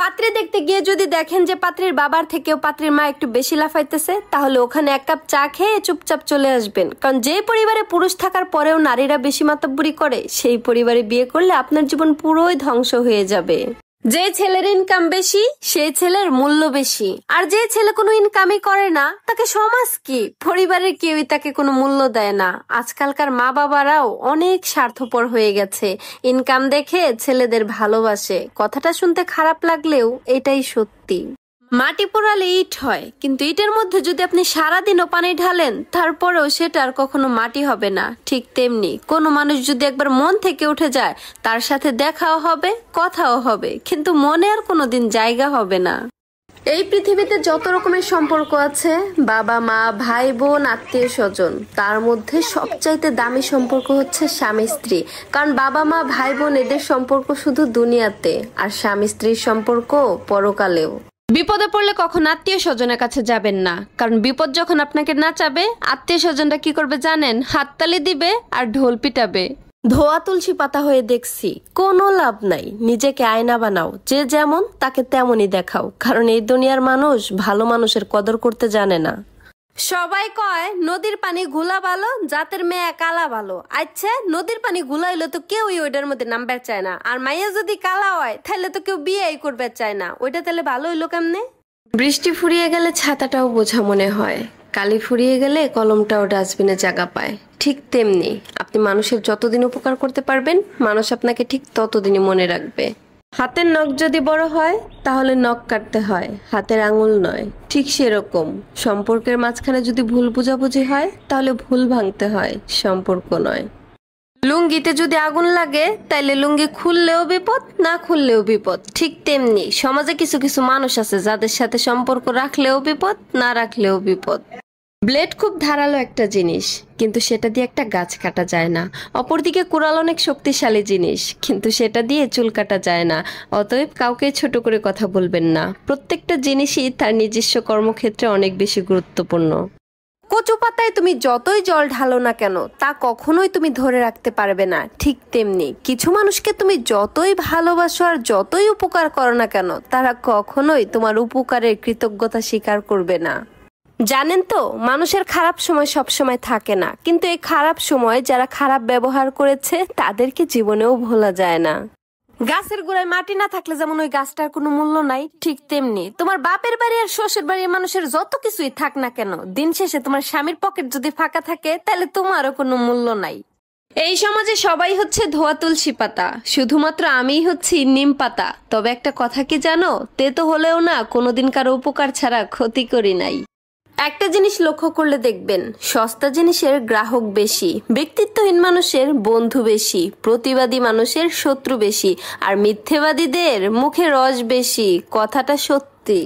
পাত্রী দেখতে গিয়ে যদি দেখেন যে পাত্রীর বাবার থেকেও পাত্রীর মা একটু বেশি লাফাইতেছে, তাহলে ওখানে এক কাপ চা খেয়ে চুপচাপ চলে আসবেন। কারণ যে পরিবারে পুরুষ থাকার পরেও নারীরা বেশি মাতব্বরি করে, সেই পরিবারে বিয়ে করলে আপনার জীবন পুরোই ধ্বংস হয়ে যাবে। যে ছেলের ইনকাম বেশি সেই ছেলের মূল্য বেশি, আর যে ছেলে কোনো ইনকামই করে না তাকে সমাজ কি, পরিবারের কেউই তাকে কোনো মূল্য দেয় না। আজকালকার মা বাবারাও অনেক স্বার্থপর হয়ে গেছে, ইনকাম দেখে ছেলেদের ভালোবাসে। কথাটা শুনতে খারাপ লাগলেও এটাই সত্যি। মাটি পোড়ালে ইট হয়, কিন্তু ইটের মধ্যে যদি আপনি সারাদিনও পানি ঢালেন তারপরেও সেটা আর কখনো মাটি হবে না। ঠিক তেমনি কোনো মানুষ যদি একবার মন থেকে উঠে যায়, তার সাথে দেখাও হবে, কথাও হবে, কিন্তু মনে আর কোনোদিন জায়গা হবে না। এই পৃথিবীতে যত রকমের সম্পর্ক আছে, বাবা মা ভাই বোন আত্মীয় স্বজন, তার মধ্যে সবচাইতে দামি সম্পর্ক হচ্ছে স্বামী স্ত্রী। কারণ বাবা মা ভাই বোন এদের সম্পর্ক শুধু দুনিয়াতে, আর স্বামী স্ত্রীর সম্পর্ক পরকালেও। বিপদে পড়লে কখন আত্মীয় স্বজনের কাছে যাবেন না, কারণ বিপদ যখন আপনাকে নাচাবে, আত্মীয় স্বজনরা কি করবে জানেন? হাততালি দিবে আর ঢোল পিটাবে। ধোয়া তুলসী পাতা হয়ে দেখছি, কোনো লাভ নাই। নিজেকে আয়না বানাও, যে যেমন তাকে তেমনই দেখাও, কারণ এই দুনিয়ার মানুষ ভালো মানুষের কদর করতে জানে না। সবাই কয় নদীর পানি ঘোলা ভালো, জাতের মেয়ে কালা ভালো। আচ্ছা, নদীর পানি ঘোলা হইলে তো কেউই ওইটার মধ্যে নামবে চায় না, আর মাইয়া যদি কালা হয় তাহলে তো কেউ বিয়েই করবে চায় না। ওইটা তাহলে ভালো হইলো কেমনে? বৃষ্টি ফুরিয়ে গেলে ছাতাটাও বোঝা মনে হয়, কালি ফুরিয়ে গেলে কলমটাও ডাস্টবিনে জায়গা পায়। ঠিক তেমনি আপনি মানুষের যতদিন উপকার করতে পারবেন, মানুষ আপনাকে ঠিক ততদিনই মনে রাখবে। হাতের নখ যদি বড় হয় তাহলে নখ কাটতে হয়, হাতের আঙুল নয়। ঠিক সেরকম সম্পর্কের মাঝখানে যদি ভুল বোঝাবুঝি হয় তাহলে ভুল ভাঙতে হয়, সম্পর্ক নয়। লুঙ্গিতে যদি আগুন লাগে তাইলে লুঙ্গি খুললেও বিপদ, না খুললেও বিপদ। ঠিক তেমনি সমাজে কিছু কিছু মানুষ আছে যাদের সাথে সম্পর্ক রাখলেও বিপদ, না রাখলেও বিপদ। ব্লেড খুব ধারালো একটা জিনিস, কিন্তু সেটা দিয়ে একটা গাছ কাটা যায় না। অপরদিকে কুড়াল অনেক শক্তিশালী জিনিস, কিন্তু সেটা দিয়ে চুল কাটা যায় না। অতএব কাউকে ছোট করে কথা বলবেন না। প্রত্যেকটা জিনিসই তার নিজস্ব কর্মক্ষেত্রে অনেক বেশি গুরুত্বপূর্ণ। কচু পাতায় তুমি যতই জল ঢালো না কেন, তা কখনোই তুমি ধরে রাখতে পারবে না। ঠিক তেমনি কিছু মানুষকে তুমি যতই ভালোবাসো আর যতই উপকার করো না কেন, তারা কখনোই তোমার উপকারের কৃতজ্ঞতা স্বীকার করবে না। জানেন তো, মানুষের খারাপ সময় সব সময় থাকে না, কিন্তু এই খারাপ সময় যারা খারাপ ব্যবহার করেছে তাদেরকে জীবনেও ভোলা যায় না। গাছের গোড়ায় মাটি না থাকলে যেমন ওই গাছটার কোনো মূল্য নাই, ঠিক তেমনি তোমার বাপের বাড়ি আর শ্বশুর বাড়ির মানুষের যত কিছুই থাক না কেন, দিন শেষে তোমার স্বামীর পকেট যদি ফাঁকা থাকে তাহলে তোমারও কোনো মূল্য নাই। এই সমাজে সবাই হচ্ছে ধোয়া তুলসী পাতা, শুধুমাত্র আমিই হচ্ছি নিম পাতা। তবে একটা কথা কি জানো, তেতো হলেও না কোনোদিন কারো উপকার ছাড়া ক্ষতি করি নাই। একটা জিনিস লক্ষ্য করলে দেখবেন, সস্তা জিনিসের গ্রাহক বেশি, ব্যক্তিত্বহীন মানুষের বন্ধু বেশি, প্রতিবাদী মানুষের শত্রু বেশি, আর মিথ্যেবাদীদের মুখে রস বেশি। কথাটা সত্যি।